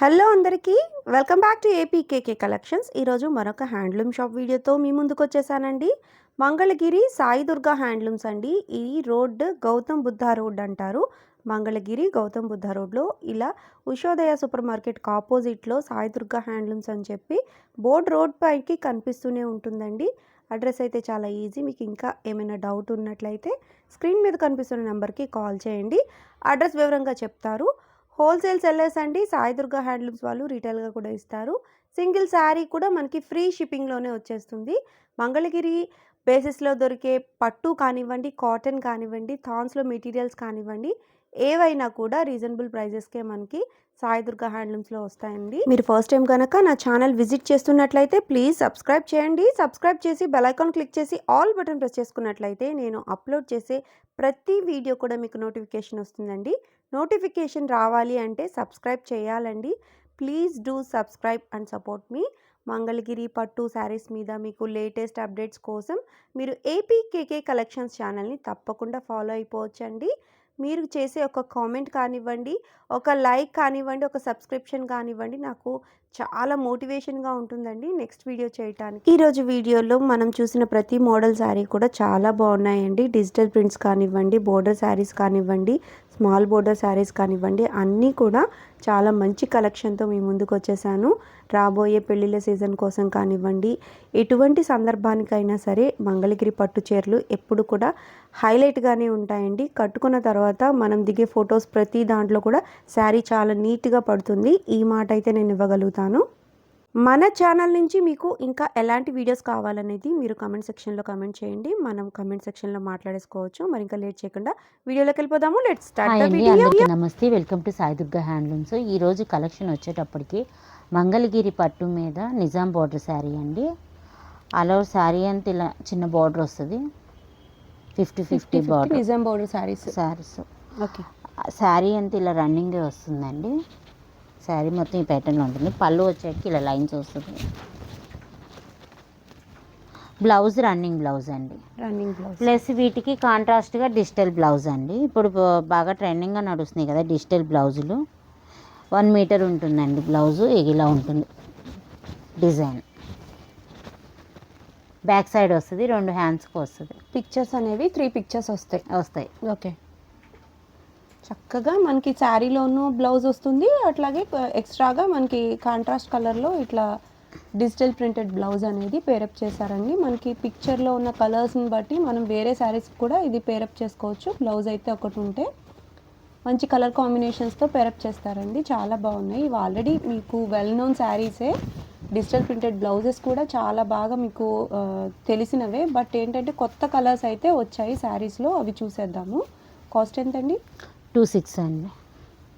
Hello అందరికీ welcome back to APKK collections. ఈరోజు మరొక హ్యాండ్లూమ్ షాప్ వీడియోతో మీ ముందుకు వచ్చేసానండి. మంగళగిరి సాయి దుర్గా హ్యాండ్లూమ్స్ అండి. ఈ రోడ్ గౌతమ్ బుద్ధ రోడ్ అంటారు. మంగళగిరి గౌతమ్ బుద్ధ రోడ్లో ఇలా ఉషోదయ సూపర్ మార్కెట్కి ఆపోజిట్లో సాయి దుర్గా హ్యాండ్లూమ్స్ అని చెప్పి బోర్డ్ రోడ్ పైకి కనిపిస్తూనే ఉంటుందండి. అడ్రస్ అయితే చాలా ఈజీ. మీకు ఇంకా ఏమైనా డౌట్ ఉన్నట్లయితే స్క్రీన్ మీద కనిపిస్తున్న నెంబర్కి కాల్ చేయండి. అడ్రస్ వివరంగా చెప్తారు. హోల్సేల్ సెల్లర్స్ అండి. సాయి దుర్గా హ్యాండ్లూమ్స్ వాళ్ళు రీటైల్గా కూడా ఇస్తారు. సింగిల్ శారీ కూడా మనకి ఫ్రీ షిప్పింగ్లోనే వచ్చేస్తుంది. మంగళగిరి బేసిస్లో దొరికే పట్టు కానివ్వండి, కాటన్ కానివ్వండి, థాన్స్లో మెటీరియల్స్ కానివ్వండి, ఏవైనా కూడా రీజనబుల్ ప్రైజెస్కే మనకి సాయి దుర్గా హ్యాండ్లూమ్స్లో వస్తాయండి. మీరు ఫస్ట్ టైం కనుక నా ఛానల్ విజిట్ చేస్తున్నట్లయితే ప్లీజ్ సబ్స్క్రైబ్ చేయండి. సబ్స్క్రైబ్ చేసి బెల్ ఐకాన్ క్లిక్ చేసి ఆల్ బటన్ ప్రెస్ చేసుకున్నట్లయితే నేను అప్లోడ్ చేసే ప్రతి వీడియో కూడా మీకు నోటిఫికేషన్ వస్తుందండి. నోటిఫికేషన్ రావాలి అంటే సబ్స్క్రైబ్ చేయాలండి. Please do subscribe and support me. Mangalagiri పట్టు శారీస్ మీద మీకు లేటెస్ట్ అప్డేట్స్ కోసం మీరు ఏపీకేకే కలెక్షన్స్ ఛానల్ని తప్పకుండా ఫాలో అయిపోవచ్చండి. మీరు చేసే ఒక కామెంట్ కానివ్వండి, ఒక లైక్ కానివ్వండి, ఒక సబ్స్క్రిప్షన్ కానివ్వండి, నాకు చాలా మోటివేషన్గా ఉంటుందండి నెక్స్ట్ వీడియో చేయడానికి. ఈరోజు వీడియోలో మనం చూసిన ప్రతి మోడల్ శారీ కూడా చాలా బాగున్నాయండి. డిజిటల్ ప్రింట్స్ కానివ్వండి, బోర్డర్ శారీస్ కానివ్వండి, స్మాల్ బోర్డర్ శారీస్ కానివ్వండి, అన్నీ కూడా చాలా మంచి కలెక్షన్తో మీ ముందుకు వచ్చేసాను. రాబోయే పెళ్ళిళ్ళ సీజన్ కోసం కానివ్వండి, ఎటువంటి సందర్భానికైనా సరే మంగళగిరి పట్టు చీరలు ఎప్పుడు కూడా హైలైట్గానే ఉంటాయండి. కట్టుకున్న తర్వాత మనం దిగే ఫొటోస్ ప్రతి దాంట్లో కూడా శారీ చాలా నీట్గా పడుతుంది. ఈ మాట అయితే నేను ఇవ్వగలుగుతాను. మన ఛానల్ నుంచి మీకు ఇంకా ఎలాంటి వీడియోస్ కావాలనేది మీరు కమెంట్ సెక్షన్లో కమెంట్ చేయండి. మనం కమెంట్ సెక్షన్లో మాట్లాడేసుకోవచ్చు. మరి ఇంకా లేట్ చేయకుండా వీడియోలోకి వెళ్ళిపోదాము. Let's start the video. Namaste, welcome to Sai Durga handlooms. ఈరోజు కలెక్షన్ వచ్చేటప్పటికి మంగళగిరి పట్టు మీద నిజాం బార్డర్ శారీ అండి. అలా శారీ అంతా ఇలా చిన్న బార్డర్ వస్తుంది. 50-50 border Nizam border saris. Okay, sari అంతా ఇలా రన్నింగే వస్తుందండి. శారీ మొత్తం ఈ ప్యాటర్న్లో ఉంటుంది. పళ్ళు వచ్చేటికి ఇలా లైన్స్ వస్తుంది. బ్లౌజ్ రన్నింగ్ బ్లౌజ్ అండి. రన్నింగ్ బ్లౌజ్ ప్లస్ వీటికి కాంట్రాస్ట్గా డిజిటల్ బ్లౌజ్ అండి. ఇప్పుడు బాగా ట్రెండింగ్గా నడుస్తున్నాయి కదా డిజిటల్ బ్లౌజులు. 1 మీటర్ ఉంటుందండి బ్లౌజు. ఇలా ఉంటుంది డిజైన్. బ్యాక్ సైడ్ వస్తుంది, 2 హ్యాండ్స్కి వస్తుంది. పిక్చర్స్ అనేవి 3 పిక్చర్స్ వస్తాయి. ఓకే, చక్కగా మనకి శారీలోనూ బ్లౌజ్ వస్తుంది. అట్లాగే ఎక్స్ట్రాగా మనకి కాంట్రాస్ట్ కలర్లో ఇట్లా డిజిటల్ ప్రింటెడ్ బ్లౌజ్ అనేది పేరప్ చేశారండి. మనకి పిక్చర్లో ఉన్న కలర్స్ని బట్టి మనం వేరే శారీస్ కూడా ఇది పేరప్ చేసుకోవచ్చు. బ్లౌజ్ అయితే ఒకటి ఉంటే మంచి కలర్ కాంబినేషన్స్తో పేరప్ చేస్తారండి. చాలా బాగున్నాయి. ఇవి ఆల్రెడీ మీకు వెల్ నోన్ శారీసే. డిజిటల్ ప్రింటెడ్ బ్లౌజెస్ కూడా చాలా బాగా మీకు తెలిసినవే. బట్ ఏంటంటే కొత్త కలర్స్ అయితే వచ్చాయి శారీస్లో. అవి చూసేద్దాము. కాస్ట్ ఎంతండి? 26 అండి.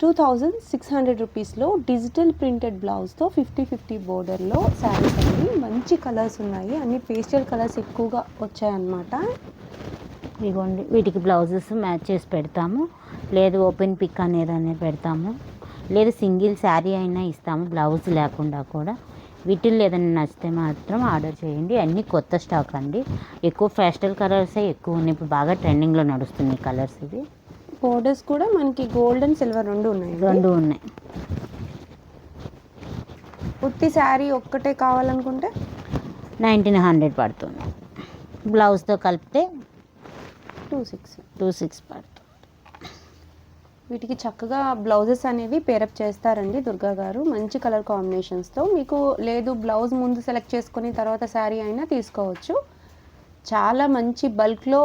2600 రూపీస్లో డిజిటల్ ప్రింటెడ్ బ్లౌజ్తో 50-50 బోర్డర్లో శారీస్ అండి. మంచి కలర్స్ ఉన్నాయి. అన్ని పేస్టల్ కలర్స్ ఎక్కువగా వచ్చాయన్నమాట. ఇదిగోండి, వీటికి బ్లౌజెస్ మ్యాచ్ చేసి పెడతాము. లేదు ఓపెన్ పిక్ అనేది పెడతాము. లేదు సింగిల్ శారీ అయినా ఇస్తాము బ్లౌజ్ లేకుండా కూడా. వీటిల్లో ఏదైనా నచ్చితే మాత్రం ఆర్డర్ చేయండి. అన్నీ కొత్త స్టాక్ అండి. ఎక్కువ పేస్టల్ కలర్సే ఎక్కువ ఉన్నాయి. ఇప్పుడు బాగా ట్రెండింగ్లో నడుస్తున్నాయి కలర్స్. ఇవి బోర్డర్స్ కూడా మనకి గోల్డ్ అండ్ సిల్వర్ రెండు ఉన్నాయి. ఉత్తి శారీ ఒక్కటే కావాలనుకుంటే 1900 పడుతుంది. బ్లౌజ్తో కలిపితే 26 పడుతుంది. వీటికి చక్కగా బ్లౌజెస్ అనేవి పేరప్ చేస్తారండి దుర్గా గారు. మంచి కలర్ కాంబినేషన్స్తో. మీకు లేదు బ్లౌజ్ ముందు సెలెక్ట్ చేసుకొని తర్వాత శారీ అయినా తీసుకోవచ్చు. చాలా మంచి బల్క్లో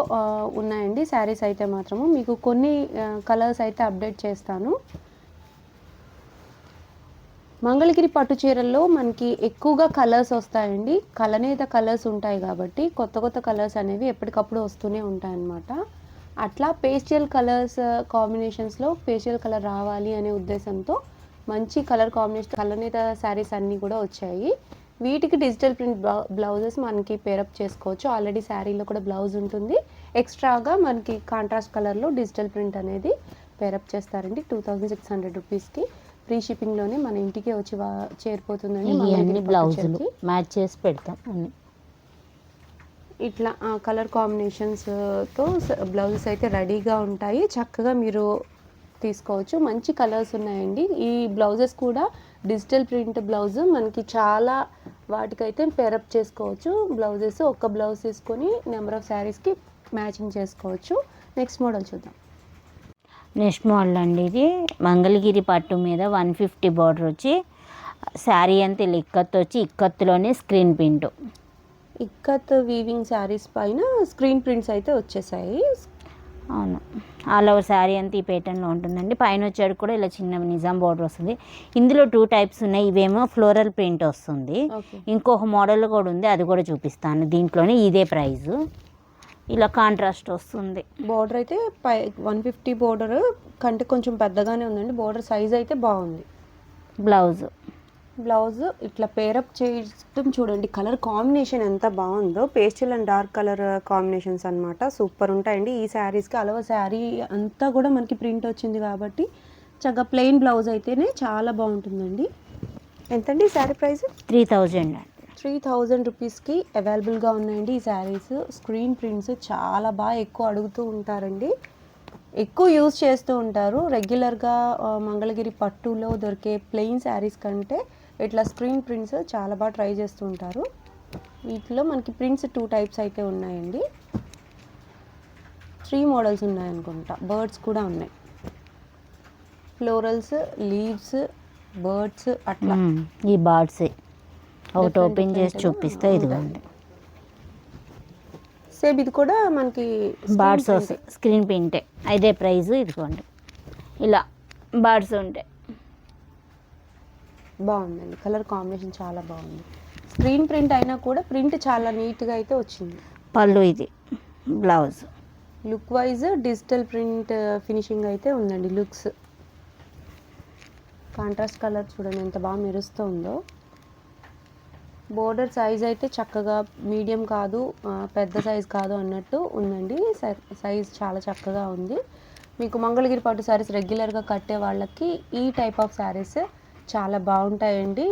ఉన్నాయండి శారీస్ అయితే మాత్రము. మీకు కొన్ని కలర్స్ అయితే అప్డేట్ చేస్తాను. మంగళగిరి పట్టు చీరల్లో మనకి ఎక్కువగా కలర్స్ వస్తాయండి. కలనేత కలర్స్ ఉంటాయి కాబట్టి కొత్త కలర్స్ అనేవి ఎప్పటికప్పుడు వస్తూనే ఉంటాయన్నమాట. అట్లా పేస్టల్ కలర్స్ కాంబినేషన్స్లో పేస్టల్ కలర్ రావాలి అనే ఉద్దేశంతో మంచి కలర్ కాంబినేషన్ కలనేత శారీస్ అన్నీ కూడా వచ్చాయి. వీటికి డిజిటల్ ప్రింట్ బ్లౌజెస్ మనకి పేరప్ చేసుకోవచ్చు. ఆల్రెడీ శారీలో కూడా బ్లౌజ్ ఉంటుంది. ఎక్స్ట్రాగా మనకి కాంట్రాస్ట్ కలర్లో డిజిటల్ ప్రింట్ అనేది పేరప్ చేస్తారండి. 2600 రూపీస్కి ఫ్రీ షిప్పింగ్లోనే మన ఇంటికే వచ్చి చేరిపోతుందండి. బ్లౌజులు మ్యాచ్ చేసి పెడతాం అన్ని. ఇట్లా కలర్ కాంబినేషన్స్తో బ్లౌజెస్ అయితే రెడీగా ఉంటాయి. చక్కగా మీరు తీసుకోవచ్చు. మంచి కలర్స్ ఉన్నాయండి. ఈ బ్లౌజెస్ కూడా డిజిటల్ ప్రింట్ బ్లౌజ్ మనకి చాలా వాటికైతే పేరప్ చేసుకోవచ్చు. బ్లౌజెస్ ఒక్క బ్లౌజ్ తీసుకొని నెంబర్ ఆఫ్ శారీస్కి మ్యాచింగ్ చేసుకోవచ్చు. నెక్స్ట్ మోడల్ చూద్దాం. నెక్స్ట్ మోడల్ అండి, ఇది మంగళగిరి పట్టు మీద 150 బార్డర్ వచ్చి శారీ అంతా ఇలా ఇక్కత్ వచ్చి ఇక్కత్తులోనే screen print. Ikat weaving sarees పైన స్క్రీన్ ప్రింట్స్ అయితే వచ్చేసాయి. అవును, ఆల్ ఓవర్ శారీ అంతా ఈ ప్యాటర్న్లో ఉంటుందండి. పైన వచ్చాడు కూడా ఇలా చిన్న నిజాం బార్డర్ వస్తుంది. ఇందులో 2 టైప్స్ ఉన్నాయి. ఇవేమో ఫ్లోరల్ ప్రింట్ వస్తుంది. ఇంకొక మోడల్ కూడా ఉంది, అది కూడా చూపిస్తాను. దీంట్లోనే ఇదే ప్రైజు, ఇలా కాంట్రాస్ట్ వస్తుంది. బార్డర్ అయితే 150 బార్డర్ కంటే కొంచెం పెద్దగానే ఉందండి. బార్డర్ సైజ్ అయితే బాగుంది. బ్లౌజ్ ఇట్లా పేరప్ చేయడం చూడండి. కలర్ కాంబినేషన్ ఎంత బాగుందో, pastel and dark colour combinations అనమాట. సూపర్ ఉంటాయండి ఈ శారీస్కి. అలవ శారీ అంతా కూడా మనకి ప్రింట్ వచ్చింది కాబట్టి చక్కగా ప్లెయిన్ బ్లౌజ్ అయితేనే చాలా బాగుంటుందండి. ఎంతండి ఈ శారీ ప్రైస్? 3000 అండి. 3000 రూపీస్కి అవైలబుల్గా ఉన్నాయండి ఈ శారీస్. స్క్రీన్ ప్రింట్స్ చాలా బాగా ఎక్కువ అడుగుతూ ఉంటారండి, ఎక్కువ యూజ్ చేస్తూ ఉంటారు. రెగ్యులర్గా మంగళగిరి పట్టులో దొరికే ప్లెయిన్ శారీస్ కంటే ఇట్లా స్క్రీన్ ప్రింట్స్ చాలా బాగా ట్రై చేస్తూ ఉంటారు. వీటిలో మనకి ప్రింట్స్ 2 టైప్స్ అయితే ఉన్నాయండి. 3 మోడల్స్ ఉన్నాయనుకుంటా. బర్డ్స్ కూడా ఉన్నాయి. ఫ్లోరల్స్, లీవ్స్, బర్డ్స్ అట్లా. ఈ బర్డ్స్ ఒకటి ఓపెన్ చేసి చూపిస్తే ఇదిగోండి. సేమ్ ఇది కూడా మనకి బర్డ్స్ వస్తాయి, స్క్రీన్ ప్రింటే. అదే ప్రైస్. ఇదిగోండి ఇలా బర్డ్స్ ఉంటాయి. బాగుందండి, కలర్ కాంబినేషన్ చాలా బాగుంది. స్క్రీన్ ప్రింట్ అయినా కూడా ప్రింట్ చాలా నీట్గా అయితే వచ్చింది. పళ్ళు, ఇది blouse. Look wise digital print finishing అయితే ఉందండి. లుక్స్ కాంట్రాస్ట్ కలర్ చూడండి ఎంత బాగా మెరుస్తూ ఉందో. బోర్డర్ సైజ్ అయితే చక్కగా మీడియం కాదు, పెద్ద సైజ్ కాదు అన్నట్టు ఉందండి. సైజ్ చాలా చక్కగా ఉంది. మీకు మంగళగిరి పట్టు శారీస్ రెగ్యులర్గా కట్టే వాళ్ళకి ఈ టైప్ ఆఫ్ శారీస్ చాలా బాగుంటాయండి.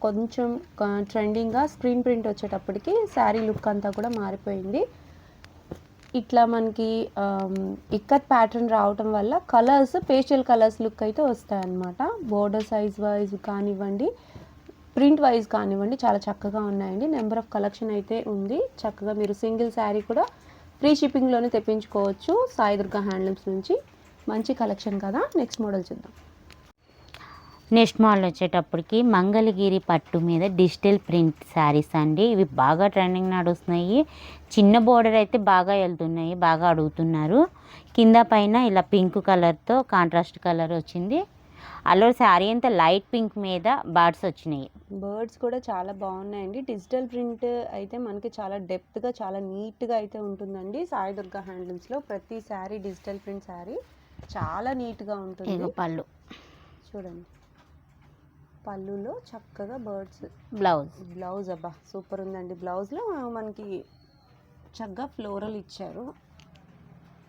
కొంచెం ట్రెండింగ్గా స్క్రీన్ ప్రింట్ వచ్చేటప్పటికి శారీ లుక్ అంతా కూడా మారిపోయింది. ఇట్లా మనకి ఇక్కత్ ప్యాటర్న్ రావటం వల్ల కలర్స్ పేస్టల్ కలర్స్ లుక్ అయితే వస్తాయన్నమాట. బోర్డర్ సైజ్ వైజ్ కానివ్వండి, ప్రింట్ వైజ్ కానివ్వండి, చాలా చక్కగా ఉన్నాయండి. నెంబర్ ఆఫ్ కలెక్షన్ అయితే ఉంది. చక్కగా మీరు సింగిల్ శారీ కూడా ఫ్రీ షిప్పింగ్లోనే తెప్పించుకోవచ్చు సాయి దుర్గా హ్యాండ్లూమ్స్ నుంచి. మంచి కలెక్షన్ కదా. నెక్స్ట్ మోడల్ చూద్దాం. నెక్స్ట్ మోడల్ వచ్చేటప్పటికి మంగళగిరి పట్టు మీద డిజిటల్ ప్రింట్ శారీస్ అండి. ఇవి బాగా ట్రెండింగ్ నడుస్తున్నాయి. చిన్న బోర్డర్ అయితే బాగా వెళ్తున్నాయి, బాగా అడుగుతున్నారు. కింద పైన ఇలా పింక్ కలర్తో కాంట్రాస్ట్ కలర్ వచ్చింది. అలా శారీ అంతా లైట్ పింక్ మీద బర్డ్స్ వచ్చినాయి. బర్డ్స్ కూడా చాలా బాగున్నాయండి. డిజిటల్ ప్రింట్ అయితే మనకి చాలా డెప్త్గా చాలా నీట్గా అయితే ఉంటుందండి. సాయి దుర్గా హ్యాండ్లూమ్స్లో ప్రతి శారీ డిజిటల్ ప్రింట్ శారీ చాలా నీట్గా ఉంటుంది. పళ్ళు చూడండి, పళ్ళులో చక్కగా బర్డ్స్. బ్లౌజ్ అబ్బా సూపర్ ఉందండి. బ్లౌజ్లో మనకి చక్కగా ఫ్లోరల్ ఇచ్చారు.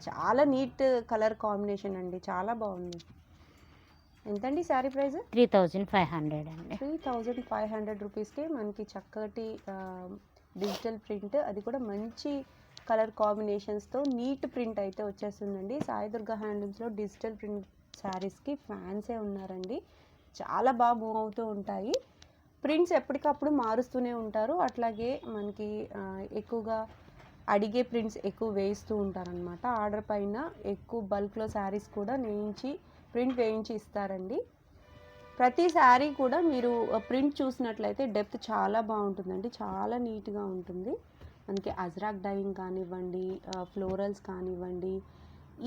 చాలా నీట్ కలర్ కాంబినేషన్ అండి, చాలా బాగుంది. ఎంతండి శారీ ప్రైస్? 3500 అండి. 3500 రూపీస్కి మనకి చక్కటి డిజిటల్ ప్రింట్, అది కూడా మంచి కలర్ కాంబినేషన్స్తో నీట్ ప్రింట్ అయితే వచ్చేస్తుందండి. సాయి దుర్గా హ్యాండ్లూమ్స్లో డిజిటల్ ప్రింట్ శారీస్కి ఫ్యాన్సే ఉన్నారండి. చాలా బాగా మూవ్ అవుతూ ఉంటాయి. ప్రింట్స్ ఎప్పటికప్పుడు మారుస్తూనే ఉంటారు. అట్లాగే మనకి ఎక్కువగా అడిగే ప్రింట్స్ ఎక్కువ వేయిస్తూ ఉంటారనమాట. ఆర్డర్ పైన ఎక్కువ బల్క్లో శారీస్ కూడా ప్రింట్ వేయించి ఇస్తారండి. ప్రతి శారీ కూడా మీరు ప్రింట్ చూసినట్లయితే డెప్త్ చాలా బాగుంటుందండి, చాలా నీట్గా ఉంటుంది. మనకి అజ్రాక్ డైయింగ్ కానివ్వండి, ఫ్లోరల్స్ కానివ్వండి,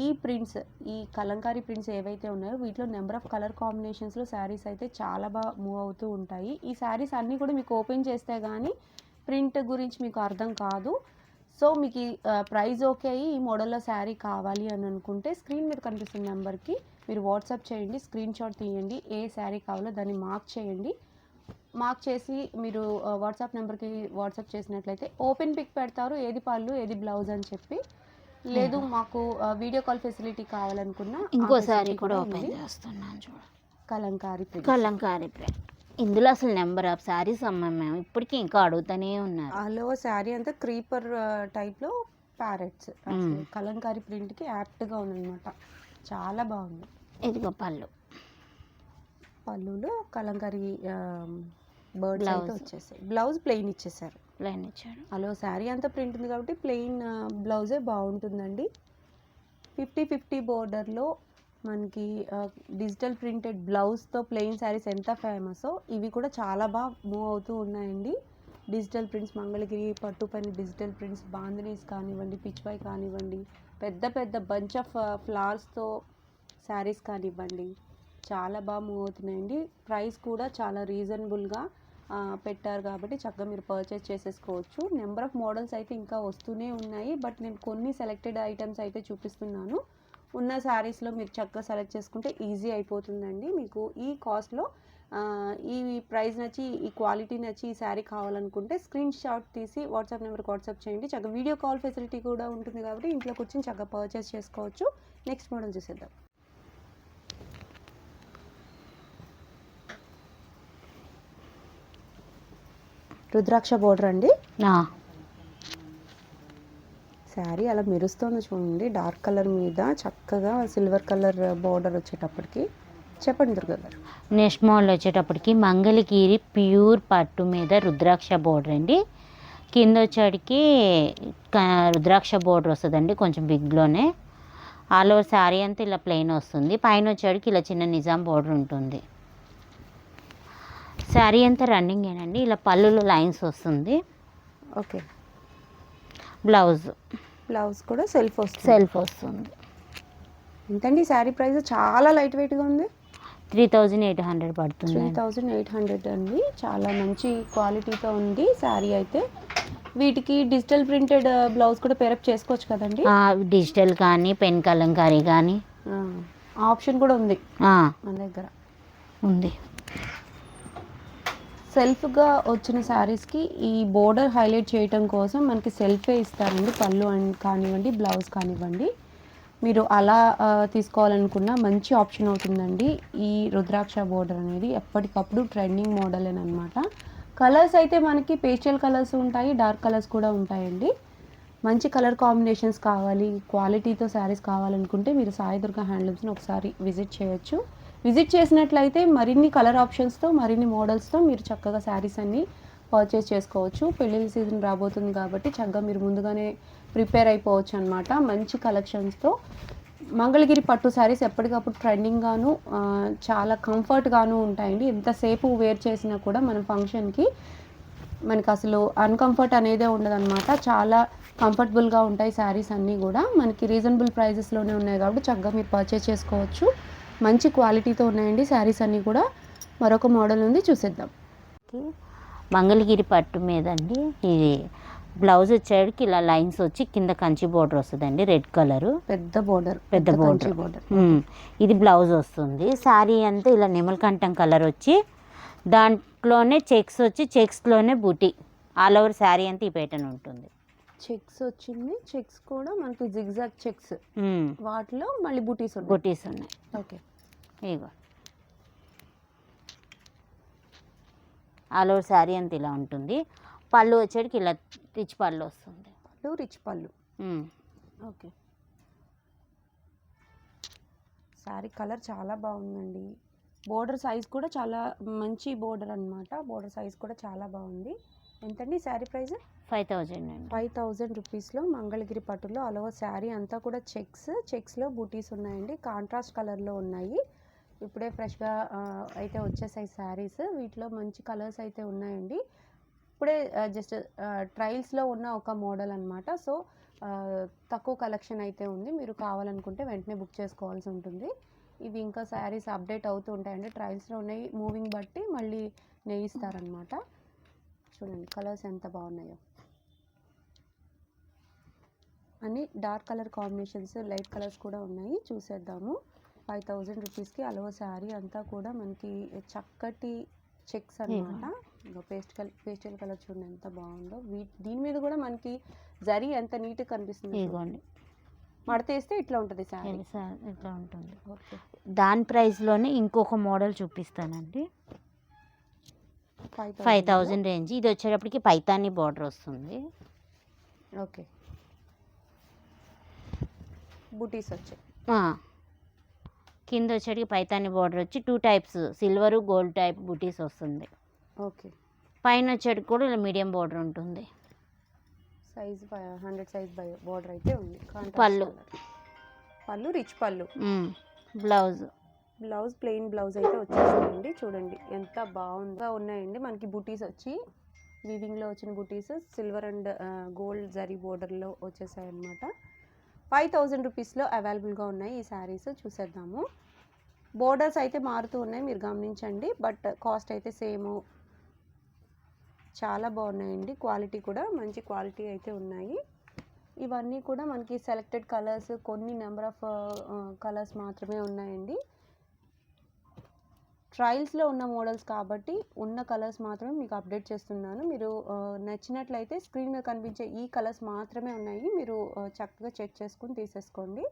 ఈ ప్రింట్స్, ఈ కలంకారీ ప్రింట్స్ ఏవైతే ఉన్నాయో వీటిలో నెంబర్ ఆఫ్ కలర్ కాంబినేషన్స్లో శారీస్ అయితే చాలా బాగా మూవ్ అవుతూ ఉంటాయి. ఈ శారీస్ అన్నీ కూడా మీకు ఓపెన్ చేస్తే కానీ ప్రింట్ గురించి మీకు అర్థం కాదు. సో మీకు ప్రైస్ ఓకే అయ్యి ఈ మోడల్లో శారీ కావాలి అని అనుకుంటే స్క్రీన్ మీద కనిపిస్తున్న నెంబర్కి మీరు వాట్సాప్ చేయండి, స్క్రీన్ షాట్ తీయండి, ఏ శారీ కావాలో దాన్ని మార్క్ చేయండి. మార్క్ చేసి మీరు వాట్సాప్ నెంబర్కి వాట్సాప్ చేసినట్లయితే ఓపెన్ పిక్ పెడతారు, ఏది పళ్ళు ఏది బ్లౌజ్ అని చెప్పి. లేదు మాకు వీడియో కాల్ ఫెసిలిటీ కావాలనుకున్నా ఇంకో శారీ కూడా ఓపెన్ చేస్తున్నాను చూడ, కలంకారీ ప్రింట్. ఇందులో అసలు నెంబర్ ఆఫ్ శారీస్ అమ్మాం మేము, ఇప్పటికీ ఇంకా అడుగుతూనే ఉన్నారు. అలో శారీ అంతా క్రీపర్ టైప్లో ప్యారెట్స్, కలంకారీ ప్రింట్కి యాప్ట్గా ఉందన్నమాట. చాలా బాగుంది. ఇదిగో పళ్ళు, పళ్ళులో కలంకారీ బర్డ్స్ అయితే బ్లౌజ్ వచ్చేసాయి. బ్లౌజ్ ప్లెయిన్ ఇచ్చేసారు. ప్లెయిన్ ఇచ్చాడు. అలో శారీ అంతా ప్రింట్ ఉంది కాబట్టి ప్లెయిన్ బ్లౌజే బాగుంటుందండి. 50-50 బోర్డర్లో మనకి డిజిటల్ ప్రింటెడ్ బ్లౌజ్తో ప్లెయిన్ శారీస్ ఎంత ఫేమసో ఇవి కూడా చాలా బాగా మూవ్ అవుతూ ఉన్నాయండి. డిజిటల్ ప్రింట్స్, మంగళగిరి పట్టు పైన డిజిటల్ ప్రింట్స్, బాందినీస్ కానివ్వండి, పిచ్పై కానివ్వండి, పెద్ద పెద్ద బంచ్ ఆఫ్ ఫ్లవర్స్తో శారీస్ కానివ్వండి, చాలా బాగా మూవ్ అవుతున్నాయండి. ప్రైస్ కూడా చాలా రీజనబుల్గా పెట్టారు కాబట్టి చక్కగా మీరు పర్చేస్ చేసేసుకోవచ్చు. నెంబర్ ఆఫ్ మోడల్స్ అయితే ఇంకా వస్తూనే ఉన్నాయి. బట్ నేను కొన్ని సెలెక్టెడ్ ఐటమ్స్ అయితే చూపిస్తున్నాను. ఉన్న శారీస్లో మీరు చక్కగా సెలెక్ట్ చేసుకుంటే ఈజీ అయిపోతుందండి. మీకు ఈ కాస్ట్లో ఈ ప్రైస్ నచ్చి, ఈ క్వాలిటీ నచ్చి, ఈ శారీ కావాలనుకుంటే స్క్రీన్ షాట్ తీసి వాట్సాప్ నెంబర్కి వాట్సాప్ చేయండి. చక్కగా వీడియో కాల్ ఫెసిలిటీ కూడా ఉంటుంది కాబట్టి ఇంట్లో కూర్చొని చక్కగా పర్చేస్ చేసుకోవచ్చు. నెక్స్ట్ మోడల్ చూసేద్దాం. రుద్రాక్ష బోర్డర్ అండి. శారీ అలా మెరుస్తుంది చూడండి, డార్క్ కలర్ మీద చక్కగా సిల్వర్ కలర్ బోర్డర్ వచ్చేటప్పటికి. చెప్పండి దుర్గా గారు. నెక్స్ట్ మోడల్ వచ్చేటప్పటికి మంగళగిరి ప్యూర్ పట్టు మీద రుద్రాక్ష బోర్డర్ అండి. కింద వచ్చేటికి రుద్రాక్ష బోర్డర్ వస్తుందండి, కొంచెం బిగ్లోనే. ఆల్ ఓవర్ శారీ అంతా ఇలా ప్లెయిన్ వస్తుంది. పైన వచ్చేటికి ఇలా చిన్న నిజాం బోర్డర్ ఉంటుంది. శారీ అంతా రన్నింగ్ ఏనండి. ఇలా పళ్ళులో లైన్స్ వస్తుంది. ఓకే. బ్లౌజ్ కూడా సెల్ఫ్ వస్తుంది. ఎంతండి శారీ ప్రైస్? చాలా లైట్ వెయిట్గా ఉంది. 3800 పడుతుంది. 3800 అండి. చాలా మంచి క్వాలిటీతో ఉంది శారీ అయితే. వీటికి డిజిటల్ ప్రింటెడ్ బ్లౌజ్ కూడా పేరప్ చేసుకోవచ్చు కదండి. డిజిటల్ కానీ పెన్ కలంకారీ కానీ ఆప్షన్ కూడా ఉంది మన దగ్గర. ఉంది. సెల్ఫ్గా వచ్చిన శారీస్కి ఈ బోర్డర్ హైలైట్ చేయటం కోసం మనకి సెల్ఫే ఇస్తారండి. పళ్ళు కానివ్వండి, బ్లౌజ్ కానివ్వండి. మీరు అలా తీసుకోవాలనుకున్న మంచి ఆప్షన్ అవుతుందండి. ఈ రుద్రాక్ష బోర్డర్ అనేది ఎప్పటికప్పుడు ట్రెండింగ్ మోడల్ అనమాట. కలర్స్ అయితే మనకి పేస్టల్ కలర్స్ ఉంటాయి, డార్క్ కలర్స్ కూడా ఉంటాయండి. మంచి కలర్ కాంబినేషన్స్ కావాలి, క్వాలిటీతో శారీస్ కావాలనుకుంటే మీరు సాయి దుర్గా హ్యాండ్లూమ్స్ని ఒకసారి విజిట్ చేయొచ్చు. విజిట్ చేసినట్లయితే మరిన్ని కలర్ ఆప్షన్స్తో, మరిన్ని మోడల్స్తో మీరు చక్కగా శారీస్ అన్నీ పర్చేస్ చేసుకోవచ్చు. పెళ్ళిళ్ళ సీజన్ రాబోతుంది కాబట్టి చక్కగా మీరు ముందుగానే ప్రిపేర్ అయిపోవచ్చు అనమాట. మంచి కలెక్షన్స్తో మంగళగిరి పట్టు శారీస్ ఎప్పటికప్పుడు ట్రెండింగ్గాను, చాలా కంఫర్ట్గాను ఉంటాయండి. ఎంతసేపు వేర్ చేసినా కూడా మన ఫంక్షన్కి మనకు అసలు అన్కంఫర్ట్ అనేదే ఉండదన్నమాట. చాలా కంఫర్టబుల్గా ఉంటాయి శారీస్ అన్నీ కూడా. మనకి రీజనబుల్ ప్రైజెస్లోనే ఉన్నాయి కాబట్టి చక్కగా మీరు పర్చేస్ చేసుకోవచ్చు. మంచి క్వాలిటీతో ఉన్నాయండి శారీస్ అన్నీ కూడా. మరొక మోడల్ ఉంది, చూసేద్దాం. మంగళగిరి పట్టు మీద అండి. ఇది బ్లౌజ్ వచ్చేటికి ఇలా లైన్స్ వచ్చి కింద కంచి బోర్డర్ వస్తుందండి, రెడ్ కలరు. పెద్ద బోర్డర్. ఇది బ్లౌజ్ వస్తుంది. శారీ అంతా ఇలా నిమలకంఠం కలర్ వచ్చి దాంట్లోనే చెక్స్ వచ్చి చెక్స్లోనే బూటీ. ఆల్ ఓవర్ శారీ అంతా ఈ ప్యాటర్న్ ఉంటుంది. చెక్స్ వచ్చింది. చెక్స్ కూడా మనకి జిగ్జాగ్ చెక్స్, వాటిలో మళ్ళీ బూటీస్ ఉన్నాయి. ఓకే. ఇగో ఆల్ ఓవర్ శారీ అంతా ఇలా ఉంటుంది. పళ్ళు వచ్చేటికి ఇలా రిచ్ పళ్ళు వస్తుంది. రిచ్ పళ్ళు. ఓకే. శారీ కలర్ చాలా బాగుందండి. బోర్డర్ సైజ్ కూడా చాలా మంచి బోర్డర్ అనమాట. బోర్డర్ సైజ్ కూడా చాలా బాగుంది. ఎంతండి శారీ ప్రైస్? 5000 రూపీస్లో మంగళగిరి పట్టులో అలవ శారీ అంతా కూడా చెక్స్లో బూటీస్ ఉన్నాయండి. కాంట్రాస్ట్ కలర్లో ఉన్నాయి. ఇప్పుడే ఫ్రెష్గా అయితే వచ్చేసాయి శారీస్. వీటిలో మంచి కలర్స్ అయితే ఉన్నాయండి. ఇప్పుడే జస్ట్ ట్రయల్స్లో ఉన్న ఒక మోడల్ అనమాట. సో తక్కువ కలెక్షన్ అయితే ఉంది. మీరు కావాలనుకుంటే వెంటనే బుక్ చేసుకోవాల్సి ఉంటుంది. ఇవి ఇంకా శారీస్ అప్డేట్ అవుతూ ఉంటాయండి. ట్రయల్స్లో ఉన్నాయి, మూవింగ్ బట్టి మళ్ళీ నేయిస్తారనమాట. చూడండి కలర్స్ ఎంత బాగున్నాయో. అన్ని dark colour combinations, light colours కూడా ఉన్నాయి. చూసేద్దాము. 5000 రూపీస్కి అలవ శారీ అంతా కూడా మనకి చక్కటి చెక్స్ అనమాట. పేస్టల్ కలర్ చూడండి ఎంత బాగుందో. దీని మీద కూడా మనకి జరీ ఎంత నీట్గా కనిపిస్తుంది. మడతేస్తే ఇట్లా ఉంటుంది శారీ. ఇట్లా ఉంటుంది. ఓకే. దాని ప్రైస్లోనే ఇంకొక మోడల్ చూపిస్తానండి. 5000 రేంజ్. ఇది వచ్చేటప్పటికి పైతాని బార్డర్ వస్తుంది. ఓకే. బూటీస్ వచ్చాయి. కింద వచ్చేటికి పైతాని బార్డర్ వచ్చి 2 టైప్స్ సిల్వర్ గోల్డ్ టైప్ బుటీస్ వస్తుంది. ఓకే. పైన వచ్చేటికి కూడా ఇలా మీడియం బార్డర్ ఉంటుంది. సైజ్ 100 సైజ్ బార్డర్ అయితే ఉంది. పళ్ళు. పళ్ళు రిచ్ పళ్ళు. బ్లౌజ్. బ్లౌజ్ ప్లెయిన్ బ్లౌజ్ అయితే వచ్చేసిందండి. చూడండి ఎంత బాగుందో ఉన్నాయండి. మనకి బుటీస్ వచ్చి వీవింగ్లో వచ్చిన బుటీస్ సిల్వర్ అండ్ గోల్డ్ జరీ బోర్డర్లో వచ్చేసాయి అన్నమాట. 5000 రూపీస్లో అవైలబుల్గా ఉన్నాయి ఈ శారీస్. చూసేద్దాము. బోర్డర్స్ అయితే మారుతూ ఉన్నాయి, మీరు గమనించండి. బట్ కాస్ట్ అయితే సేమ్. చాలా బాగున్నాయండి. క్వాలిటీ కూడా మంచి క్వాలిటీ అయితే ఉన్నాయి. ఇవన్నీ కూడా మనకి సెలెక్టెడ్ కలర్స్, కొన్ని నెంబర్ ఆఫ్ కలర్స్ మాత్రమే ఉన్నాయండి. ట్రయల్స్లో ఉన్న మోడల్స్ కాబట్టి ఉన్న కలర్స్ మాత్రమే మీకు అప్డేట్ చేస్తున్నాను. మీరు నచ్చినట్లయితే స్క్రీన్ మీద కనిపించే ఈ కలర్స్ మాత్రమే ఉన్నాయి. మీరు చక్కగా చెక్ చేసుకుని తీసేసుకోండి.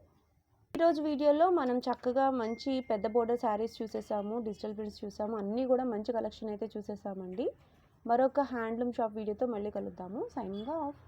ఈరోజు వీడియోలో మనం చక్కగా మంచి పెద్ద బోర్డర్ శారీస్ చూసేసాము, డిజిటల్ ప్రింట్స్ చూసాము, అన్నీ కూడా మంచి కలెక్షన్ అయితే చూసేసామండి. మరొక హ్యాండ్లూమ్ షాప్ వీడియోతో మళ్ళీ కలుద్దాము. Signing off.